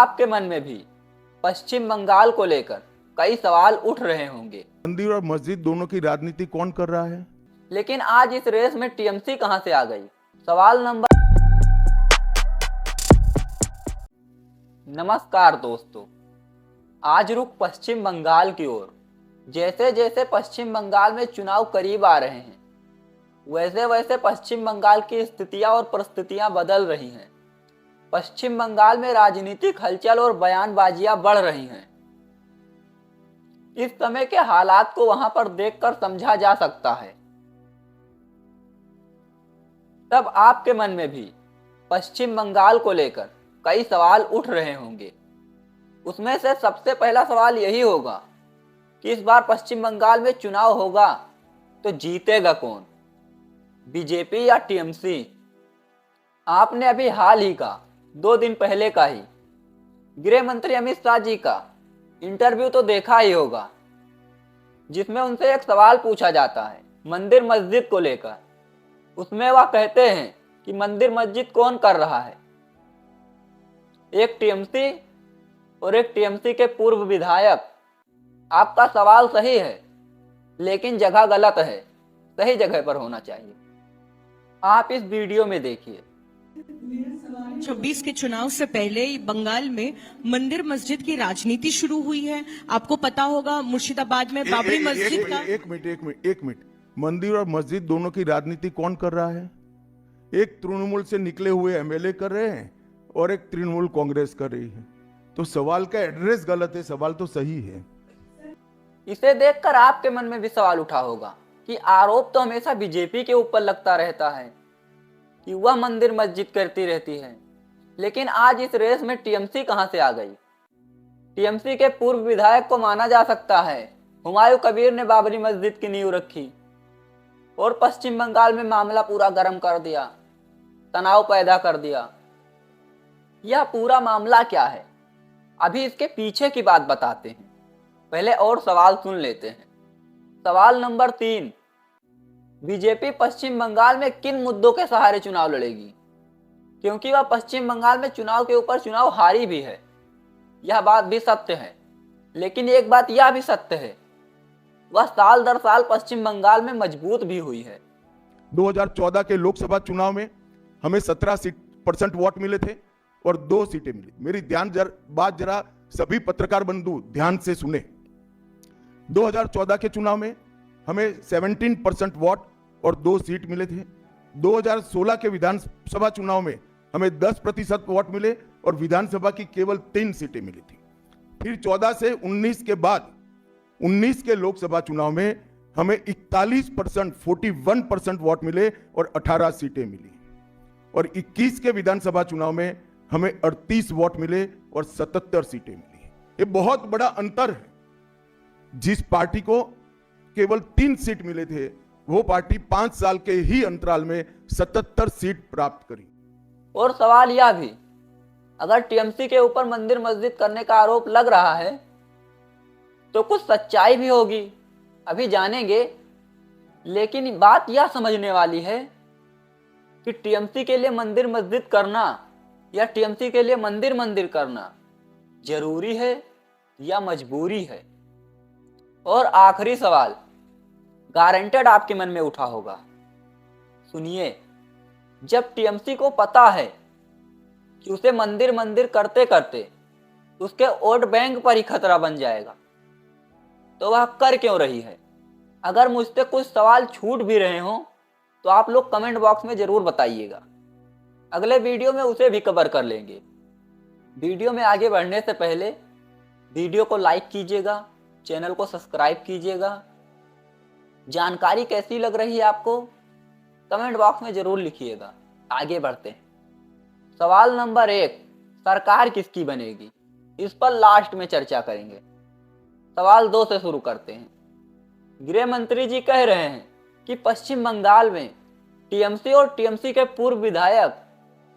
आपके मन में भी पश्चिम बंगाल को लेकर कई सवाल उठ रहे होंगे। मंदिर और मस्जिद दोनों की राजनीति कौन कर रहा है? लेकिन आज इस रेस में टीएमसी कहां से आ गई? सवाल नंबर। नमस्कार दोस्तों, आज रुख पश्चिम बंगाल की ओर। जैसे जैसे पश्चिम बंगाल में चुनाव करीब आ रहे हैं, वैसे वैसे पश्चिम बंगाल की स्थितियां और परिस्थितियां बदल रही हैं। पश्चिम बंगाल में राजनीतिक हलचल और बयानबाजियां बढ़ रही हैं। इस समय के हालात को वहां पर देखकर समझा जा सकता है। तब आपके मन में भी पश्चिम बंगाल को लेकर कई सवाल उठ रहे होंगे। उसमें से सबसे पहला सवाल यही होगा कि इस बार पश्चिम बंगाल में चुनाव होगा तो जीतेगा कौन, बीजेपी या टीएमसी? आपने अभी हाल ही का 2 दिन पहले का ही गृह मंत्री अमित शाह जी का इंटरव्यू तो देखा ही होगा, जिसमें उनसे एक सवाल पूछा जाता है मंदिर मस्जिद को लेकर। उसमें वह कहते हैं कि मंदिर मस्जिद कौन कर रहा है? एक टीएमसी और एक टीएमसी के पूर्व विधायक। आपका सवाल सही है, लेकिन जगह गलत है। सही जगह पर होना चाहिए। आप इस वीडियो में देखिए। 26 के चुनाव से पहले बंगाल में मंदिर मस्जिद की राजनीति शुरू हुई है। आपको पता होगा मुर्शिदाबाद में बाबरी मस्जिद का। एक मिनट। मंदिर और मस्जिद दोनों की राजनीति कौन कर रहा है? एक तृणमूल से निकले हुए एमएलए कर रहे हैं और एक तृणमूल कांग्रेस कर रही है। तो सवाल का एड्रेस गलत है, सवाल तो सही है। इसे देखकर आपके मन में भी सवाल उठा होगा कि आरोप तो हमेशा बीजेपी के ऊपर लगता रहता है कि वह मंदिर मस्जिद करती रहती है, लेकिन आज इस रेस में टीएमसी कहां से आ गई? टीएमसी के पूर्व विधायक को माना जा सकता है हुमायूं कबीर ने बाबरी मस्जिद की नींव रखी और पश्चिम बंगाल में मामला पूरा गर्म कर दिया, तनाव पैदा कर दिया। यह पूरा मामला क्या है, अभी इसके पीछे की बात बताते हैं। पहले और सवाल सुन लेते हैं। सवाल नंबर 3, बीजेपी पश्चिम बंगाल में किन मुद्दों के सहारे चुनाव लड़ेगी? क्योंकि वह पश्चिम बंगाल में चुनाव के ऊपर चुनाव हारी भी है, यह बात भी सत्य है। लेकिन एक बात यह भी सत्य है, वह साल दर साल पश्चिम बंगाल में मजबूत भी हुई है। 2014 के लोकसभा चुनाव में हमें 17% वोट मिले थे और 2 सीटें मिली। मेरी बात जरा सभी पत्रकार बंधु ध्यान से सुने। 2014 के चुनाव में हमें 17% वोट और 2 सीट मिले थे। 2016 के विधानसभा चुनाव में हमें 10% वोट मिले और विधानसभा की केवल 3 सीटें मिली थी। फिर 14 से 19 के बाद 19 के लोकसभा चुनाव में हमें 41% वोट मिले और 18 सीटें मिली। और 21 के विधानसभा चुनाव में हमें 38 वोट मिले और 77 सीटें मिली। ये बहुत बड़ा अंतर है। जिस पार्टी को केवल 3 सीट मिले थे, वो पार्टी 5 साल के ही अंतराल में 77 सीट प्राप्त करी। और सवाल यह भी, अगर टीएमसी के ऊपर मंदिर मस्जिद करने का आरोप लग रहा है तो कुछ सच्चाई भी होगी, अभी जानेंगे। लेकिन बात यह समझने वाली है कि टीएमसी के लिए मंदिर मस्जिद करना या टीएमसी के लिए मंदिर मंदिर करना जरूरी है या मजबूरी है? और आखिरी सवाल गारंटेड आपके मन में उठा होगा। सुनिए, जब टीएमसी को पता है कि उसे मंदिर मंदिर करते करते उसके वोट बैंक पर ही खतरा बन जाएगा, तो वह कर क्यों रही है? अगर मुझसे कुछ सवाल छूट भी रहे हों तो आप लोग कमेंट बॉक्स में जरूर बताइएगा। अगले वीडियो में उसे भी कवर कर लेंगे। वीडियो में आगे बढ़ने से पहले वीडियो को लाइक कीजिएगा, चैनल को सब्सक्राइब कीजिएगा। जानकारी कैसी लग रही है आपको कमेंट बॉक्स में जरूर लिखिएगा। आगे बढ़ते हैं। सवाल नंबर 1, सरकार किसकी बनेगी? इस पर लास्ट में चर्चा करेंगे। सवाल 2 से शुरू करते हैं। गृह मंत्री जी कह रहे हैं कि पश्चिम बंगाल में टीएमसी और टीएमसी के पूर्व विधायक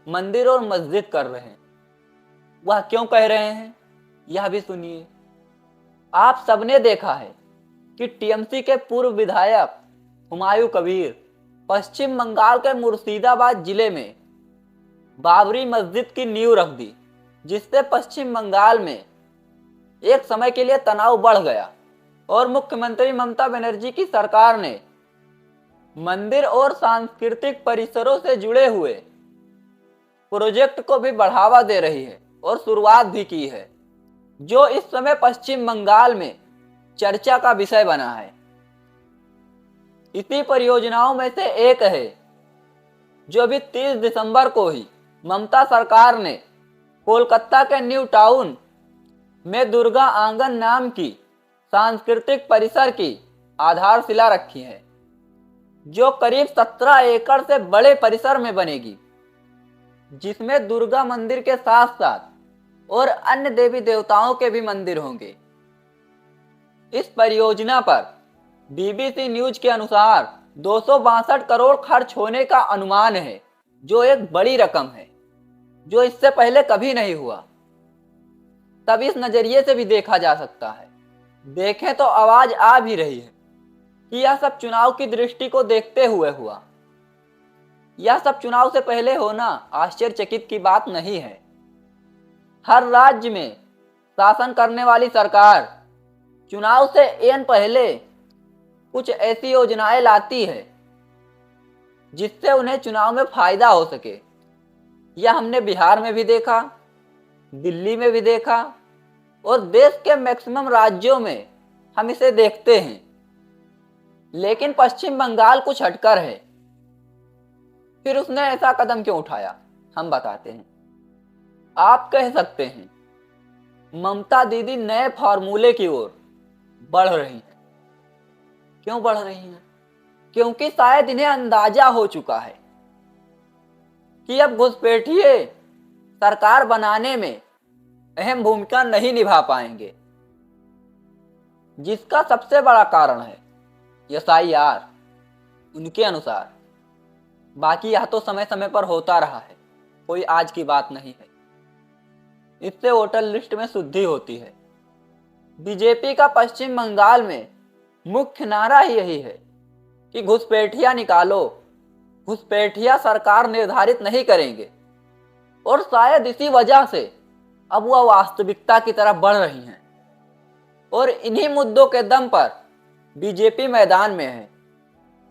मंदिर और मस्जिद कर रहे हैं। वह क्यों कह रहे हैं, यह भी सुनिए। आप सबने देखा है कि टीएमसी के पूर्व विधायक हुमायूं कबीर पश्चिम बंगाल के मुर्शिदाबाद जिले में बाबरी मस्जिद की नींव रख दी जिससे पश्चिम बंगाल में एक समय के लिए तनाव बढ़ गया और मुख्यमंत्री ममता बनर्जी की सरकार ने मंदिर और सांस्कृतिक परिसरों से जुड़े हुए प्रोजेक्ट को भी बढ़ावा दे रही है और शुरुआत भी की है, जो इस समय पश्चिम बंगाल में चर्चा का विषय बना है। इसी परियोजनाओं में से एक है जो अभी 30 दिसंबर को ही ममता सरकार ने कोलकाता के न्यू टाउन में दुर्गा आंगन नाम की सांस्कृतिक परिसर की आधारशिला रखी है, जो करीब 17 एकड़ से बड़े परिसर में बनेगी, जिसमें दुर्गा मंदिर के साथ साथ और अन्य देवी देवताओं के भी मंदिर होंगे। इस परियोजना पर बीबीसी न्यूज के अनुसार 262 करोड़ खर्च होने का अनुमान है, जो एक बड़ी रकम है, जो इससे पहले कभी नहीं हुआ। तब इस नजरिए से भी देखा जा सकता है। देखें तो आवाज आ भी रही है कि यह सब चुनाव की दृष्टि को देखते हुए हुआ। यह सब चुनाव से पहले होना आश्चर्यचकित की बात नहीं है। हर राज्य में शासन करने वाली सरकार चुनाव से एन पहले कुछ ऐसी योजनाएं लाती है जिससे उन्हें चुनाव में फायदा हो सके। यह हमने बिहार में भी देखा, दिल्ली में भी देखा और देश के मैक्सिमम राज्यों में हम इसे देखते हैं। लेकिन पश्चिम बंगाल कुछ हटकर है। फिर उसने ऐसा कदम क्यों उठाया, हम बताते हैं। आप कह सकते हैं ममता दीदी नए फॉर्मूले की ओर बढ़ रही हैं। क्यों बढ़ रही हैं? क्योंकि शायद इन्हें अंदाजा हो चुका है कि अब घुसपैठिए सरकार बनाने में अहम भूमिका नहीं निभा पाएंगे, जिसका सबसे बड़ा कारण है SIR उनके अनुसार। बाकी यह तो समय समय पर होता रहा है, कोई आज की बात नहीं है। इससे वोटर लिस्ट में शुद्धि होती है। बीजेपी का पश्चिम बंगाल में मुख्य नारा ही यही है कि घुसपैठिया निकालो, घुसपैठिया सरकार निर्धारित नहीं करेंगे। और शायद इसी वजह से अब वह वास्तविकता की तरफ बढ़ रही हैं और इन्हीं मुद्दों के दम पर बीजेपी मैदान में है।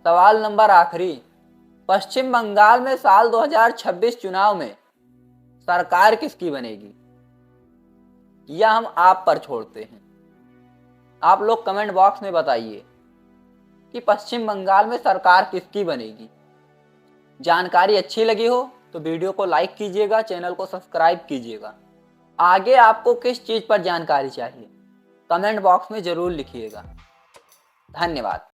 सवाल नंबर आखिरी, पश्चिम बंगाल में साल 2026 चुनाव में सरकार किसकी बनेगी, यह हम आप पर छोड़ते हैं। आप लोग कमेंट बॉक्स में बताइए कि पश्चिम बंगाल में सरकार किसकी बनेगी। जानकारी अच्छी लगी हो तो वीडियो को लाइक कीजिएगा, चैनल को सब्सक्राइब कीजिएगा। आगे आपको किस चीज़ पर जानकारी चाहिए कमेंट बॉक्स में ज़रूर लिखिएगा। धन्यवाद।